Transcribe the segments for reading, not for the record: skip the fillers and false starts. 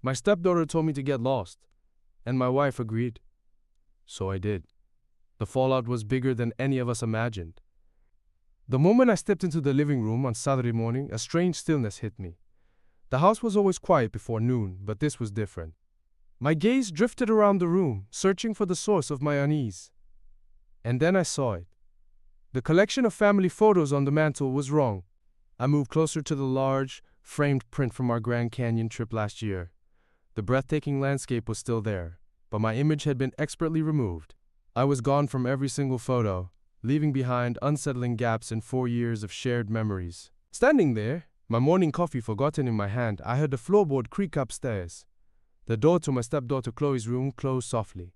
My stepdaughter told me to get lost, and my wife agreed. So I did. The fallout was bigger than any of us imagined. The moment I stepped into the living room on Saturday morning, a strange stillness hit me. The house was always quiet before noon, but this was different. My gaze drifted around the room, searching for the source of my unease. And then I saw it. The collection of family photos on the mantel was wrong. I moved closer to the large, framed print from our Grand Canyon trip last year. The breathtaking landscape was still there, but my image had been expertly removed. I was gone from every single photo, leaving behind unsettling gaps in 4 years of shared memories. Standing there, my morning coffee forgotten in my hand, I heard the floorboard creak upstairs. The door to my stepdaughter Chloe's room closed softly.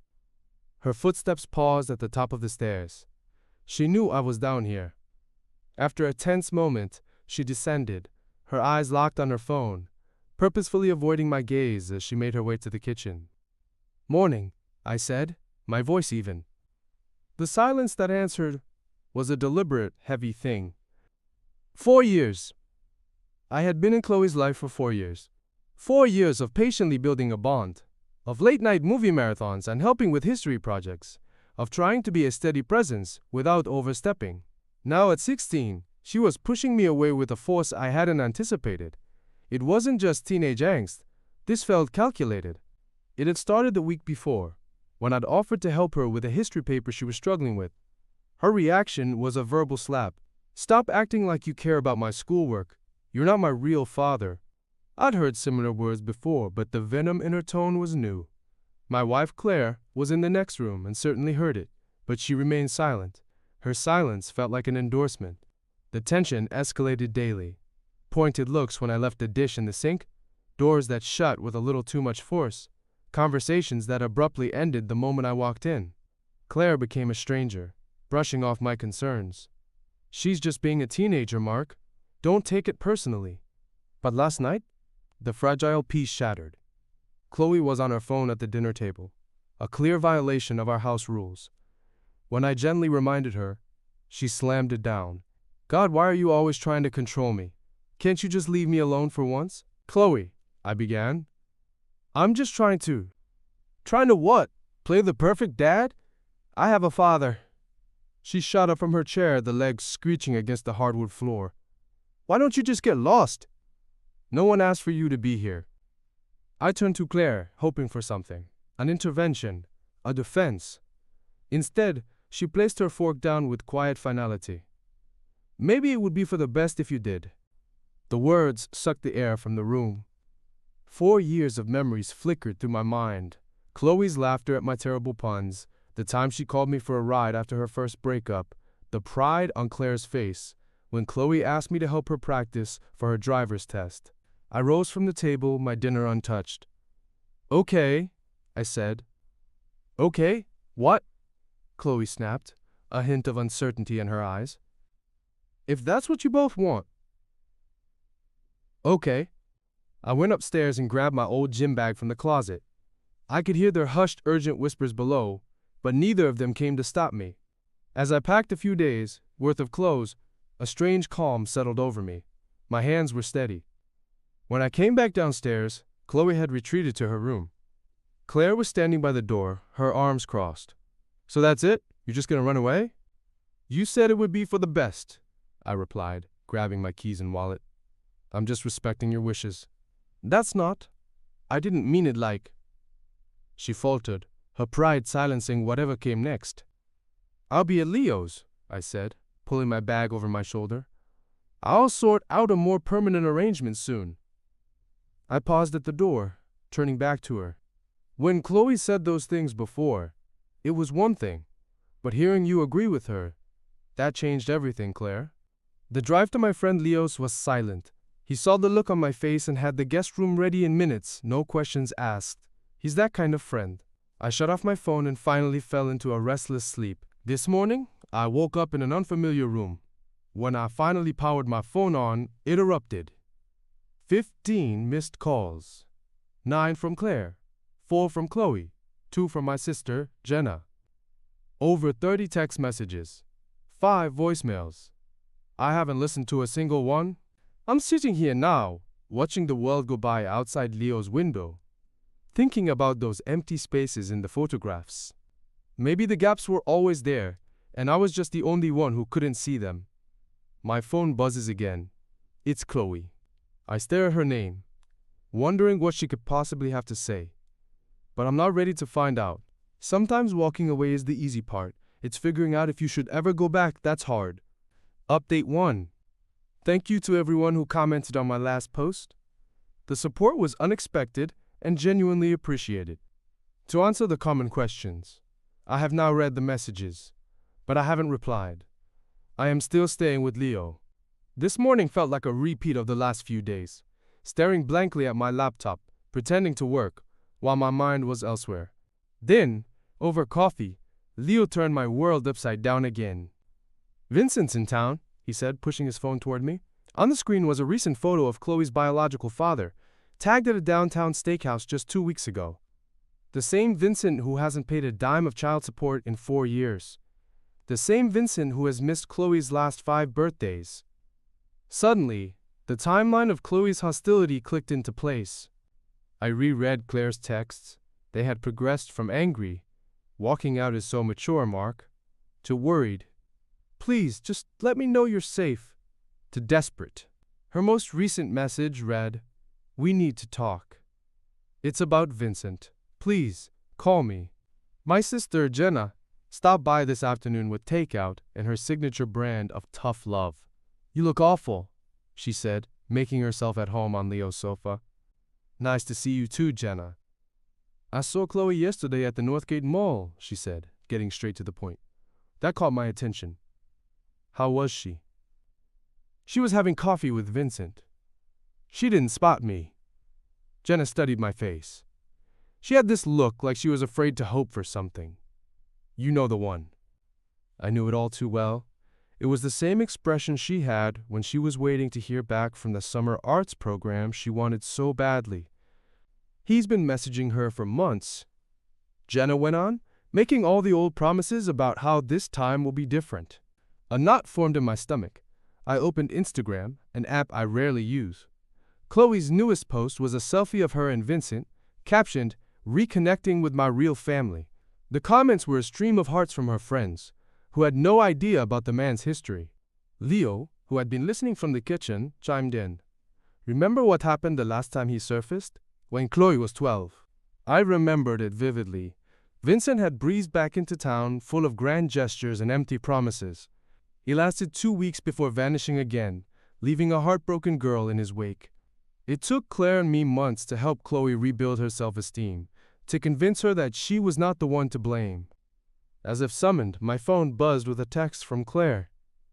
Her footsteps paused at the top of the stairs. She knew I was down here. After a tense moment, she descended, her eyes locked on her phone, purposefully avoiding my gaze as she made her way to the kitchen. "Morning," I said, my voice even. The silence that answered was a deliberate, heavy thing. 4 years. I had been in Chloe's life for 4 years. 4 years of patiently building a bond, of late-night movie marathons and helping with history projects, of trying to be a steady presence without overstepping. Now at 16, she was pushing me away with a force I hadn't anticipated. It wasn't just teenage angst. This felt calculated. It had started the week before, when I'd offered to help her with a history paper she was struggling with. Her reaction was a verbal slap. "Stop acting like you care about my schoolwork. You're not my real father." I'd heard similar words before, but the venom in her tone was new. My wife Claire was in the next room and certainly heard it, but she remained silent. Her silence felt like an endorsement. The tension escalated daily. Pointed looks when I left the dish in the sink, doors that shut with a little too much force, conversations that abruptly ended the moment I walked in. Claire became a stranger, brushing off my concerns. "She's just being a teenager, Mark. Don't take it personally." But last night, the fragile peace shattered. Chloe was on her phone at the dinner table, a clear violation of our house rules. When I gently reminded her, she slammed it down. "God, why are you always trying to control me? Can't you just leave me alone for once?" "Chloe," I began. "I'm just trying to." "Trying to what? Play the perfect dad? I have a father." She shot up from her chair, the legs screeching against the hardwood floor. "Why don't you just get lost?" "No one asked for you to be here." I turned to Claire, hoping for something. An intervention. A defense. Instead, she placed her fork down with quiet finality. "Maybe it would be for the best if you did." The words sucked the air from the room. 4 years of memories flickered through my mind. Chloe's laughter at my terrible puns, the time she called me for a ride after her first breakup, the pride on Claire's face when Chloe asked me to help her practice for her driver's test. I rose from the table, my dinner untouched. "Okay," I said. "Okay, what?" Chloe snapped, a hint of uncertainty in her eyes. "If that's what you both want." "Okay." I went upstairs and grabbed my old gym bag from the closet. I could hear their hushed, urgent whispers below, but neither of them came to stop me. As I packed a few days' worth of clothes, a strange calm settled over me. My hands were steady. When I came back downstairs, Chloe had retreated to her room. Claire was standing by the door, her arms crossed. "So that's it? You're just gonna run away?" "You said it would be for the best," I replied, grabbing my keys and wallet. "I'm just respecting your wishes." "That's not. I didn't mean it like." She faltered, her pride silencing whatever came next. "I'll be at Leo's," I said, pulling my bag over my shoulder. "I'll sort out a more permanent arrangement soon." I paused at the door, turning back to her. "When Chloe said those things before, it was one thing, but hearing you agree with her, that changed everything, Claire." The drive to my friend Leo's was silent. He saw the look on my face and had the guest room ready in minutes, no questions asked. He's that kind of friend. I shut off my phone and finally fell into a restless sleep. This morning, I woke up in an unfamiliar room. When I finally powered my phone on, it erupted. 15 missed calls. 9 from Claire, 4 from Chloe, 2 from my sister, Jenna. Over 30 text messages, 5 voicemails. I haven't listened to a single one. I'm sitting here now, watching the world go by outside Leo's window, thinking about those empty spaces in the photographs. Maybe the gaps were always there, and I was just the only one who couldn't see them. My phone buzzes again. It's Chloe. I stare at her name, wondering what she could possibly have to say. But I'm not ready to find out. Sometimes walking away is the easy part. It's figuring out if you should ever go back that's hard. Update 1. Thank you to everyone who commented on my last post. The support was unexpected and genuinely appreciated. To answer the common questions, I have now read the messages, but I haven't replied. I am still staying with Leo. This morning felt like a repeat of the last few days, staring blankly at my laptop, pretending to work, while my mind was elsewhere. Then, over coffee, Leo turned my world upside down again. "Vincent's in town," he said, pushing his phone toward me. On the screen was a recent photo of Chloe's biological father, tagged at a downtown steakhouse just 2 weeks ago. The same Vincent who hasn't paid a dime of child support in 4 years. The same Vincent who has missed Chloe's last 5 birthdays. Suddenly, the timeline of Chloe's hostility clicked into place. I reread Claire's texts. They had progressed from angry, "Walking out is so mature, Mark," to worried, "Please, just let me know you're safe," to desperate. Her most recent message read, "We need to talk. It's about Vincent. Please, call me." My sister, Jenna, stopped by this afternoon with takeout and her signature brand of tough love. "You look awful," she said, making herself at home on Leo's sofa. "Nice to see you too, Jenna." "I saw Chloe yesterday at the Northgate Mall," she said, getting straight to the point. "That caught my attention." "How was she?" "She was having coffee with Vincent." "She didn't spot me." Jenna studied my face. She had this look like she was afraid to hope for something. "You know the one." I knew it all too well. It was the same expression she had when she was waiting to hear back from the summer arts program she wanted so badly. "He's been messaging her for months," Jenna went on, making all the old promises about how this time will be different. A knot formed in my stomach. I opened Instagram, an app I rarely use. Chloe's newest post was a selfie of her and Vincent, captioned, "Reconnecting with my real family." The comments were a stream of hearts from her friends, who had no idea about the man's history. Leo, who had been listening from the kitchen, chimed in. "Remember what happened the last time he surfaced? When Chloe was 12. I remembered it vividly. Vincent had breezed back into town full of grand gestures and empty promises. He lasted 2 weeks before vanishing again, leaving a heartbroken girl in his wake. It took Claire and me months to help Chloe rebuild her self-esteem, to convince her that she was not the one to blame. As if summoned, my phone buzzed with a text from Claire.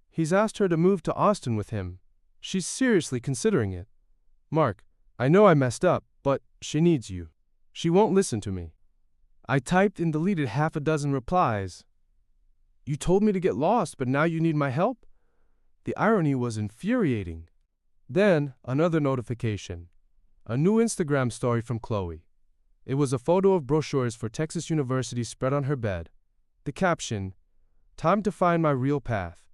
He's asked her to move to Austin with him. She's seriously considering it. Mark, I know I messed up, but she needs you. She won't listen to me. I typed and deleted 6 replies. You told me to get lost, but now you need my help? The irony was infuriating. Then, another notification. A new Instagram story from Chloe. It was a photo of brochures for Texas University spread on her bed. The caption, "Time to find my real path."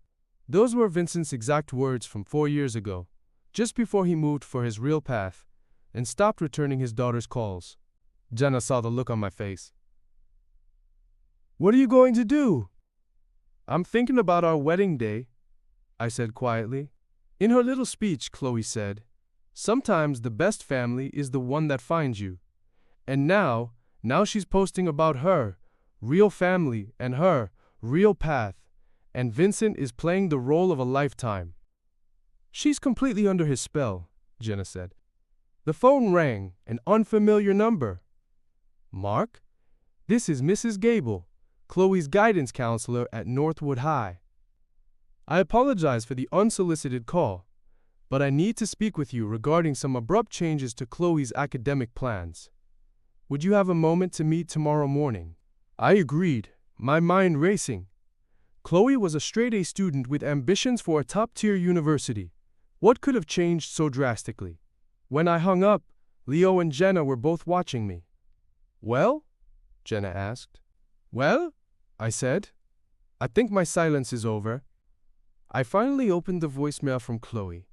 Those were Vincent's exact words from 4 years ago, just before he moved for his real path and stopped returning his daughter's calls. Jenna saw the look on my face. "What are you going to do?" "I'm thinking about our wedding day," I said quietly. In her little speech, Chloe said, "Sometimes the best family is the one that finds you." And now she's posting about her real family and her real path, and Vincent is playing the role of a lifetime. "She's completely under his spell," Jenna said. The phone rang, an unfamiliar number. "Mark, this is Mrs. Gable, Chloe's guidance counselor at Northwood High. I apologize for the unsolicited call, but I need to speak with you regarding some abrupt changes to Chloe's academic plans. Would you have a moment to meet tomorrow morning?" I agreed, my mind racing. Chloe was a straight-A student with ambitions for a top-tier university. What could have changed so drastically? When I hung up, Leo and Jenna were both watching me. "Well?" Jenna asked. "Well?" I said. "I think my silence is over." I finally opened the voicemail from Chloe.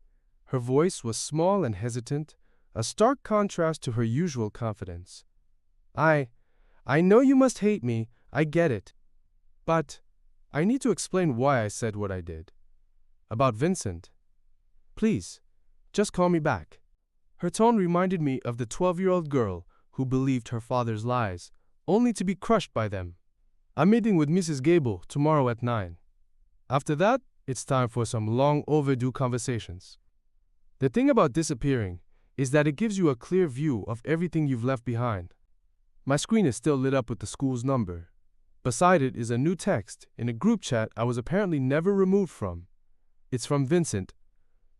Her voice was small and hesitant, a stark contrast to her usual confidence. I know you must hate me, I get it. But I need to explain why I said what I did. About Vincent. Please, just call me back. Her tone reminded me of the 12-year-old girl who believed her father's lies, only to be crushed by them. I'm meeting with Mrs. Gable tomorrow at 9. After that, it's time for some long overdue conversations. The thing about disappearing is that it gives you a clear view of everything you've left behind. My screen is still lit up with the school's number. Beside it is a new text in a group chat I was apparently never removed from. It's from Vincent.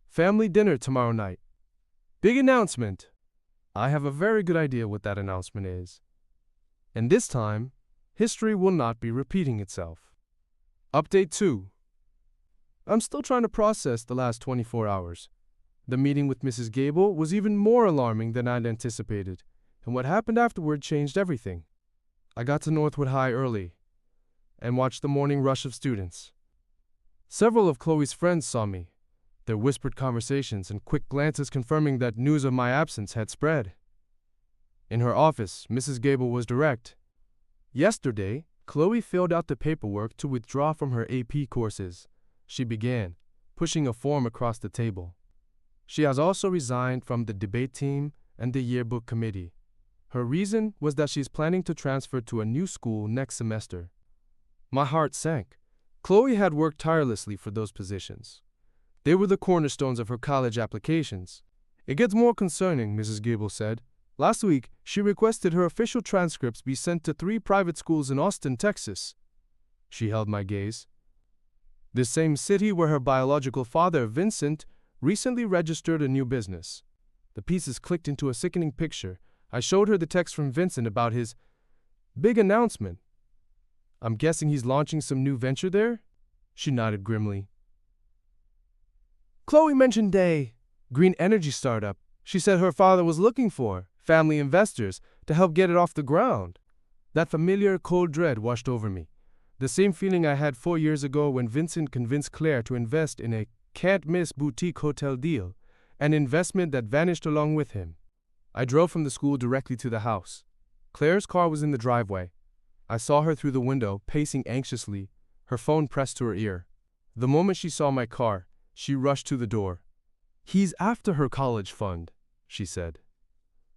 Family dinner tomorrow night. Big announcement. I have a very good idea what that announcement is. And this time, history will not be repeating itself. Update 2. I'm still trying to process the last 24 hours. The meeting with Mrs. Gable was even more alarming than I'd anticipated, and what happened afterward changed everything. I got to Northwood High early and watched the morning rush of students. Several of Chloe's friends saw me, their whispered conversations and quick glances confirming that news of my absence had spread. In her office, Mrs. Gable was direct. Yesterday, Chloe filled out the paperwork to withdraw from her AP courses. She began, pushing a form across the table. She has also resigned from the debate team and the yearbook committee. Her reason was that she's planning to transfer to a new school next semester. My heart sank. Chloe had worked tirelessly for those positions. They were the cornerstones of her college applications. It gets more concerning, Mrs. Gable said. Last week, she requested her official transcripts be sent to 3 private schools in Austin, Texas. She held my gaze. The same city where her biological father, Vincent, recently registered a new business. The pieces clicked into a sickening picture. I showed her the text from Vincent about his big announcement. I'm guessing he's launching some new venture there? She nodded grimly. Chloe mentioned a green energy startup she said her father was looking for family investors to help get it off the ground. That familiar cold dread washed over me. The same feeling I had 4 years ago when Vincent convinced Claire to invest in a can't-miss boutique hotel deal, an investment that vanished along with him. I drove from the school directly to the house. Claire's car was in the driveway. I saw her through the window, pacing anxiously, her phone pressed to her ear. The moment she saw my car, she rushed to the door. He's after her college fund, she said,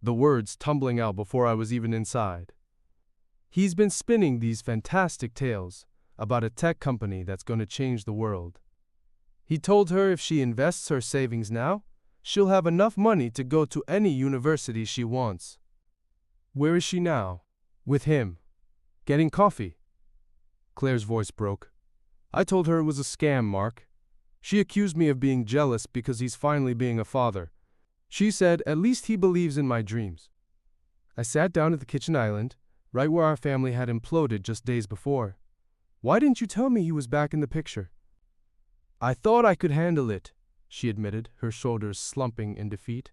the words tumbling out before I was even inside. He's been spinning these fantastic tales about a tech company that's going to change the world. He told her if she invests her savings now, she'll have enough money to go to any university she wants. Where is she now? With him. Getting coffee. Claire's voice broke. I told her it was a scam, Mark. She accused me of being jealous because he's finally being a father. She said, at least he believes in my dreams. I sat down at the kitchen island, right where our family had imploded just days before. Why didn't you tell me he was back in the picture? I thought I could handle it, she admitted, her shoulders slumping in defeat.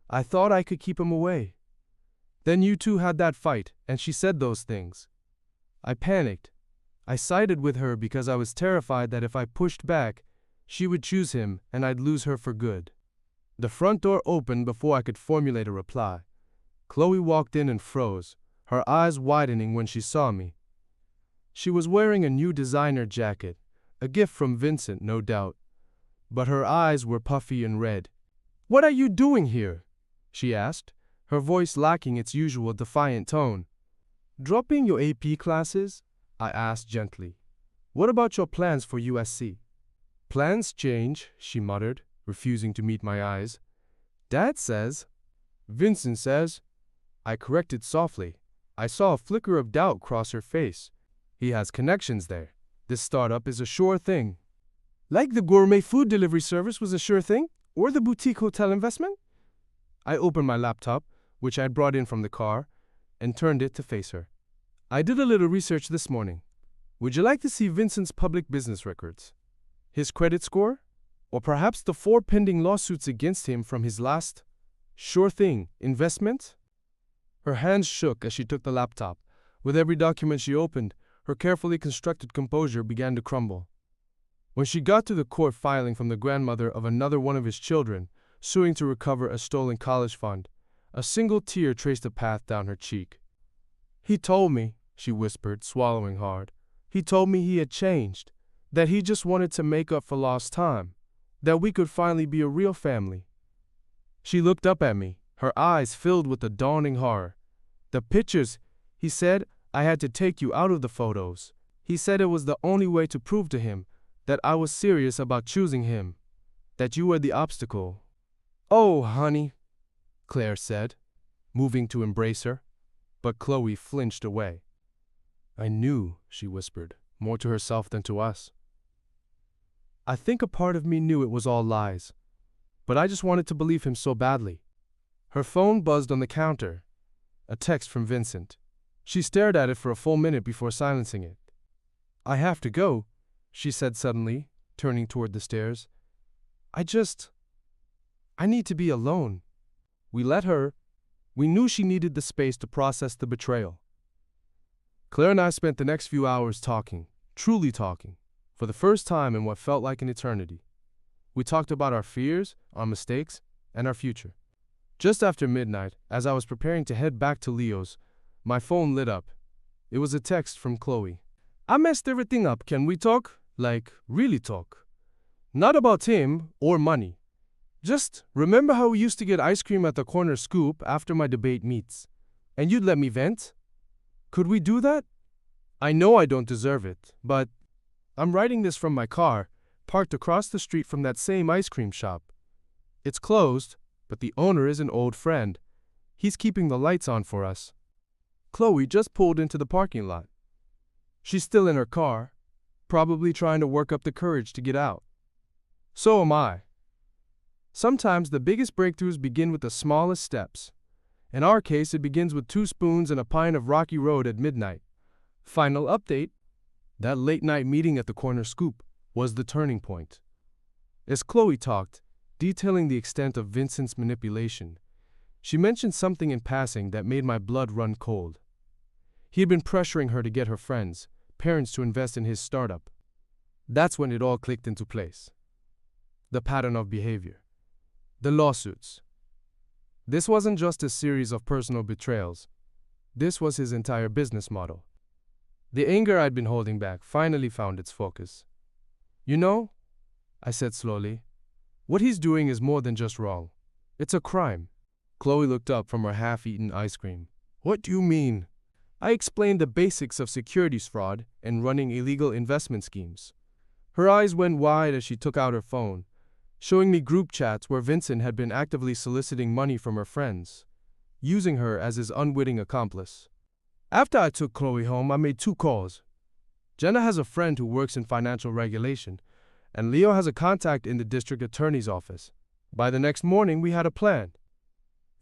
I thought I could keep him away. Then you two had that fight, and she said those things. I panicked. I sided with her because I was terrified that if I pushed back, she would choose him and I'd lose her for good. The front door opened before I could formulate a reply. Chloe walked in and froze, her eyes widening when she saw me. She was wearing a new designer jacket, a gift from Vincent, no doubt, but her eyes were puffy and red. What are you doing here? She asked, her voice lacking its usual defiant tone. Dropping your AP classes? I asked gently. What about your plans for USC? Plans change, she muttered, refusing to meet my eyes. Dad says. Vincent says. I corrected softly. I saw a flicker of doubt cross her face. He has connections there. This startup is a sure thing. Like the gourmet food delivery service was a sure thing? Or the boutique hotel investment? I opened my laptop, which I had brought in from the car, and turned it to face her. I did a little research this morning. Would you like to see Vincent's public business records? His credit score? Or perhaps the 4 pending lawsuits against him from his last sure thing investment? Her hands shook as she took the laptop. With every document she opened, her carefully constructed composure began to crumble. When she got to the court filing from the grandmother of another one of his children, suing to recover a stolen college fund, a single tear traced a path down her cheek. He told me, she whispered, swallowing hard. He told me he had changed, that he just wanted to make up for lost time, that we could finally be a real family. She looked up at me, her eyes filled with a dawning horror. The pictures, he said, I had to take you out of the photos. He said it was the only way to prove to him that I was serious about choosing him, that you were the obstacle. Oh, honey, Claire said, moving to embrace her, but Chloe flinched away. I knew, she whispered, more to herself than to us. I think a part of me knew it was all lies, but I just wanted to believe him so badly. Her phone buzzed on the counter, a text from Vincent. She stared at it for a full minute before silencing it. I have to go, she said suddenly, turning toward the stairs. I need to be alone. We let her. We knew she needed the space to process the betrayal. Claire and I spent the next few hours talking, truly talking, for the first time in what felt like an eternity. We talked about our fears, our mistakes, and our future. Just after midnight, as I was preparing to head back to Leo's, my phone lit up. It was a text from Chloe. I messed everything up. Can we talk? Like, really talk. Not about him or money. Just remember how we used to get ice cream at the corner scoop after my debate meets, and you'd let me vent? Could we do that? I know I don't deserve it, but I'm writing this from my car, parked across the street from that same ice cream shop. It's closed, but the owner is an old friend. He's keeping the lights on for us. Chloe just pulled into the parking lot. She's still in her car, probably trying to work up the courage to get out. So am I. Sometimes the biggest breakthroughs begin with the smallest steps. In our case, it begins with 2 spoons and a pint of Rocky Road at midnight. Final update: that late-night meeting at the corner scoop was the turning point. As Chloe talked, detailing the extent of Vincent's manipulation, she mentioned something in passing that made my blood run cold. He had been pressuring her to get her friends, parents to invest in his startup. That's when it all clicked into place. The pattern of behavior. The lawsuits. This wasn't just a series of personal betrayals. This was his entire business model. The anger I'd been holding back finally found its focus. You know, I said slowly, what he's doing is more than just wrong. It's a crime. Chloe looked up from her half-eaten ice cream. What do you mean? I explained the basics of securities fraud and running illegal investment schemes. Her eyes went wide as she took out her phone, showing me group chats where Vincent had been actively soliciting money from her friends, using her as his unwitting accomplice. After I took Chloe home, I made 2 calls. Jenna has a friend who works in financial regulation, and Leo has a contact in the district attorney's office. By the next morning, we had a plan.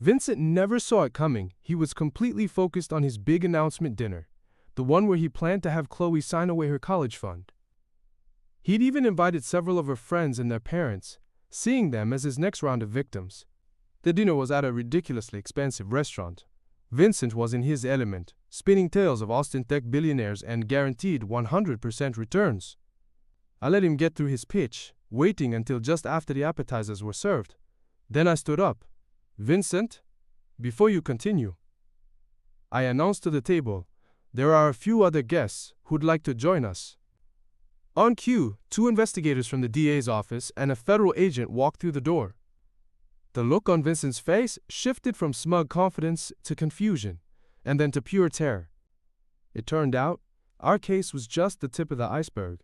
Vincent never saw it coming. He was completely focused on his big announcement dinner, the one where he planned to have Chloe sign away her college fund. He'd even invited several of her friends and their parents, seeing them as his next round of victims. The dinner was at a ridiculously expensive restaurant. Vincent was in his element, spinning tales of Austin tech billionaires and guaranteed 100% returns. I let him get through his pitch, waiting until just after the appetizers were served. Then I stood up. Vincent, before you continue, I announced to the table, there are a few other guests who'd like to join us. On cue, 2 investigators from the DA's office and a federal agent walked through the door. The look on Vincent's face shifted from smug confidence to confusion, and then to pure terror. It turned out, our case was just the tip of the iceberg.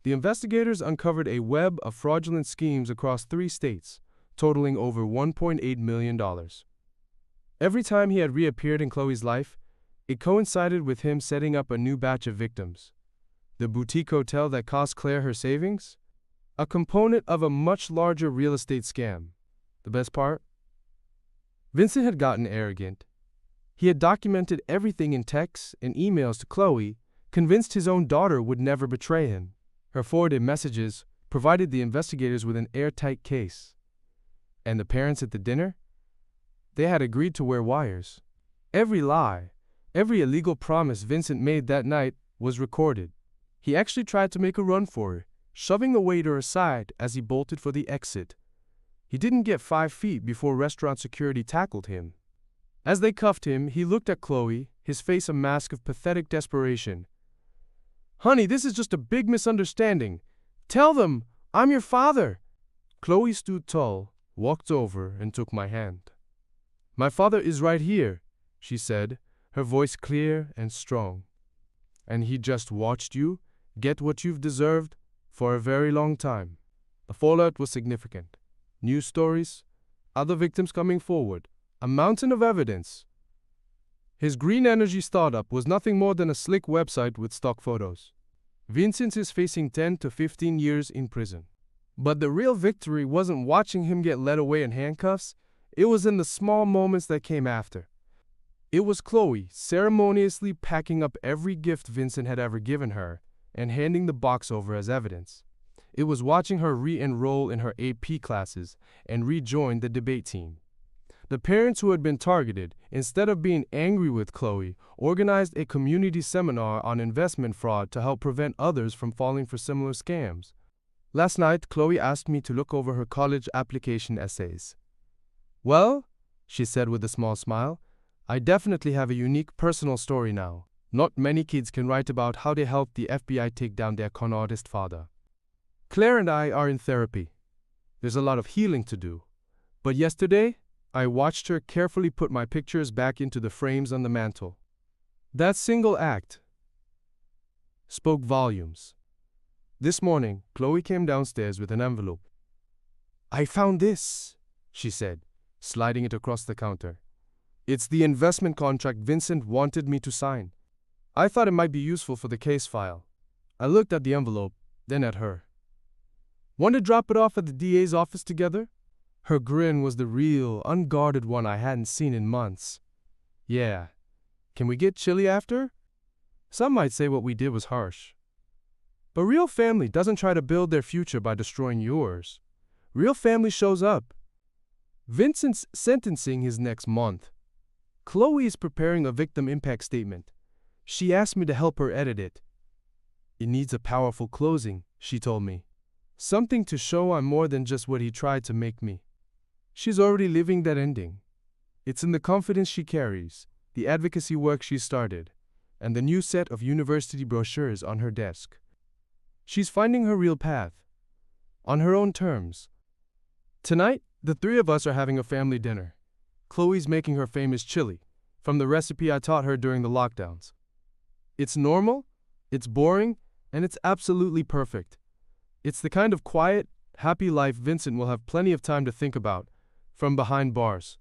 The investigators uncovered a web of fraudulent schemes across 3 states, totaling over $1.8 million. Every time he had reappeared in Chloe's life, it coincided with him setting up a new batch of victims. The boutique hotel that cost Claire her savings? A component of a much larger real estate scam. The best part? Vincent had gotten arrogant. He had documented everything in texts and emails to Chloe, convinced his own daughter would never betray him. Her forwarded messages provided the investigators with an airtight case. And the parents at the dinner? They had agreed to wear wires. Every lie, every illegal promise Vincent made that night was recorded. He actually tried to make a run for her, shoving the waiter aside as he bolted for the exit. He didn't get 5 feet before restaurant security tackled him. As they cuffed him, he looked at Chloe, his face a mask of pathetic desperation. "Honey, this is just a big misunderstanding. Tell them, I'm your father." Chloe stood tall, walked over, and took my hand. "My father is right here," she said, her voice clear and strong. "And he just watched you get what you've deserved for a very long time." The fallout was significant. News stories, other victims coming forward, a mountain of evidence. His green energy startup was nothing more than a slick website with stock photos. Vincent is facing 10 to 15 years in prison. But the real victory wasn't watching him get led away in handcuffs, it was in the small moments that came after. It was Chloe ceremoniously packing up every gift Vincent had ever given her and handing the box over as evidence. It was watching her re-enroll in her AP classes and rejoin the debate team. The parents who had been targeted, instead of being angry with Chloe, organized a community seminar on investment fraud to help prevent others from falling for similar scams. Last night, Chloe asked me to look over her college application essays. "Well," she said with a small smile, "I definitely have a unique personal story now. Not many kids can write about how they helped the FBI take down their con artist father. Claire and I are in therapy. There's a lot of healing to do. But yesterday, I watched her carefully put my pictures back into the frames on the mantle. That single act spoke volumes. This morning, Chloe came downstairs with an envelope. "I found this," she said, sliding it across the counter. "It's the investment contract Vincent wanted me to sign. I thought it might be useful for the case file." I looked at the envelope, then at her. "Want to drop it off at the DA's office together?" Her grin was the real, unguarded one I hadn't seen in months. "Yeah. Can we get chilly after?" Some might say what we did was harsh. But real family doesn't try to build their future by destroying yours. Real family shows up. Vincent's sentencing is next month. Chloe is preparing a victim impact statement. She asked me to help her edit it. "It needs a powerful closing," she told me. "Something to show I'm more than just what he tried to make me." She's already living that ending. It's in the confidence she carries, the advocacy work she started, and the new set of university brochures on her desk. She's finding her real path, on her own terms. Tonight, the three of us are having a family dinner. Chloe's making her famous chili, from the recipe I taught her during the lockdowns. It's normal, it's boring, and it's absolutely perfect. It's the kind of quiet, happy life Vincent will have plenty of time to think about, from behind bars.